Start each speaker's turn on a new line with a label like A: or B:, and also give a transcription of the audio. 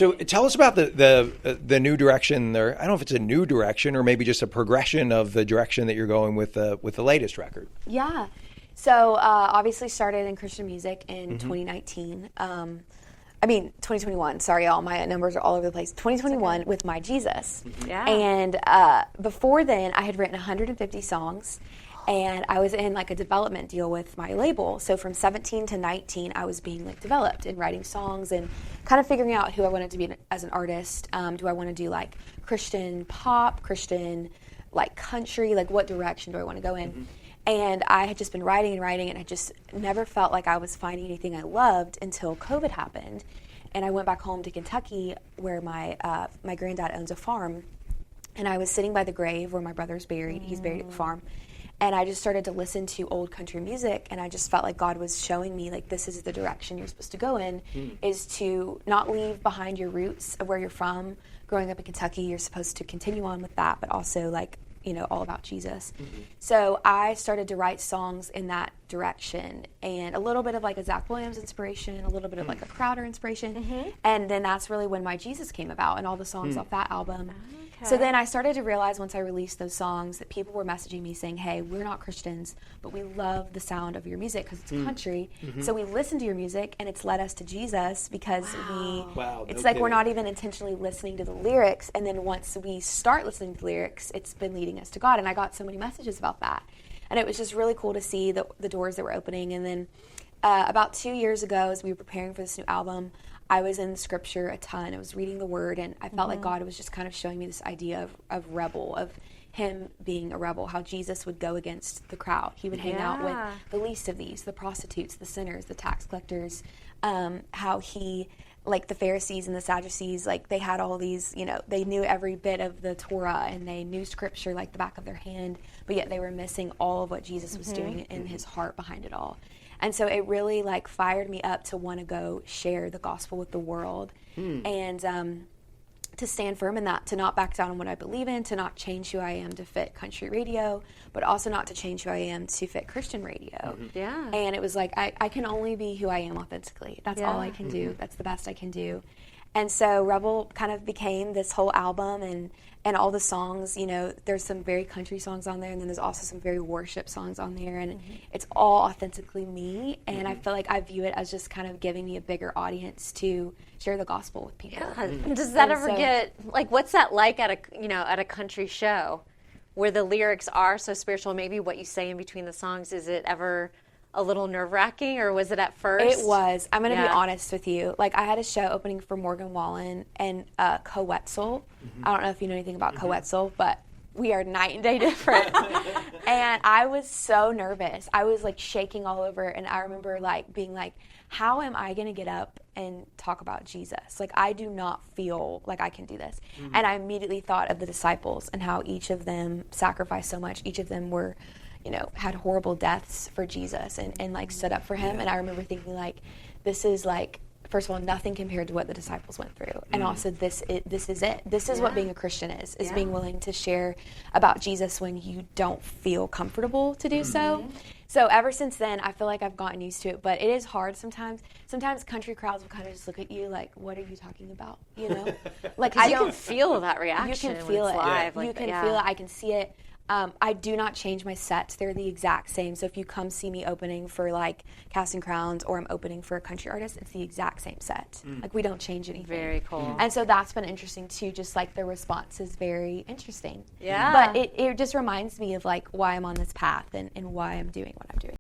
A: So tell us about the new direction there. I don't know if it's a new direction or maybe just a progression of the direction that you're going with the latest record.
B: Yeah. So obviously started in Christian music in 2019. 2021. Sorry, y'all. My numbers are all over the place. 2021 with My Jesus.
C: Yeah.
B: And before then, I had written 150 songs. And I was in like a development deal with my label. So from 17 to 19, I was being like developed and writing songs and kind of figuring out who I wanted to be as an artist. Do I want to do like Christian pop, Christian like country, like what direction do I want to go in? And I had just been writing and I just never felt like I was finding anything I loved until COVID happened. And I went back home to Kentucky where my granddad owns a farm. And I was sitting by the grave where my brother's buried. He's buried at the farm. And I just started to listen to old country music, and I just felt like God was showing me, like, this is the direction you're supposed to go in, is to not leave behind your roots of where you're from. Growing up in Kentucky, you're supposed to continue on with that, but also, like, you know, all about Jesus. So I started to write songs in that direction, and a little bit of, like, a Zach Williams inspiration, a little bit of, like, a Crowder inspiration. And then that's really when My Jesus came about, and all the songs off that album. So then I started to realize once I released those songs that people were messaging me saying, hey, we're not Christians, but we love the sound of your music because it's country. So we listen to your music and it's led us to Jesus because it's like we're not even intentionally listening to the lyrics. And then once we start listening to the lyrics, it's been leading us to God. And I got so many messages about that. And it was just really cool to see the doors that were opening. And then about 2 years ago, as we were preparing for this new album, I was in scripture a ton. I was reading the word, and I felt like God was just kind of showing me this idea of rebel, of him being a rebel, how Jesus would go against the crowd. He would hang out with the least of these, the prostitutes, the sinners, the tax collectors, how he, like the Pharisees and the Sadducees, like they had all these, you know, they knew every bit of the Torah and they knew scripture like the back of their hand, but yet they were missing all of what Jesus was doing in his heart behind it all. And so it really like fired me up to want to go share the gospel with the world and to stand firm in that, to not back down on what I believe in, to not change who I am to fit country radio, but also not to change who I am to fit Christian radio.
C: Yeah.
B: And it was like, I can only be who I am authentically. That's all I can do. That's the best I can do. And so Rebel kind of became this whole album, and all the songs, you know, there's some very country songs on there, and then there's also some very worship songs on there, and it's all authentically me, and I feel like I view it as just kind of giving me a bigger audience to share the gospel with people.
C: Yeah. Does that ever get, like, what's that like at a country show where the lyrics are so spiritual, maybe what you say in between the songs, is it ever a little nerve-wracking, or was it at first?
B: It was. I'm going to be honest with you. Like, I had a show opening for Morgan Wallen and Coetzel. I don't know if you know anything about Coetzel, but we are night and day different. And I was so nervous. I was, like, shaking all over, and I remember, like, being like, how am I going to get up and talk about Jesus? Like, I do not feel like I can do this. And I immediately thought of the disciples and how each of them sacrificed so much. Each of them were, you know, had horrible deaths for Jesus and like stood up for him. And I remember thinking, like, this is like, first of all, nothing compared to what the disciples went through. And also this is it. This is what being a Christian is being willing to share about Jesus when you don't feel comfortable to do so. So ever since then, I feel like I've gotten used to it, but it is hard sometimes. Sometimes country crowds will kind of just look at you like, what are you talking about? You know? Like,
C: you can feel that reaction.
B: You can feel it.
C: Live.
B: You can feel it. I can see it. I do not change my sets. They're the exact same. So if you come see me opening for like Casting Crowns or I'm opening for a country artist, it's the exact same set. Like, we don't change anything.
C: Very cool.
B: And so that's been interesting too, just like the response is very interesting.
C: Yeah.
B: But it just reminds me of like why I'm on this path and why I'm doing what I'm doing.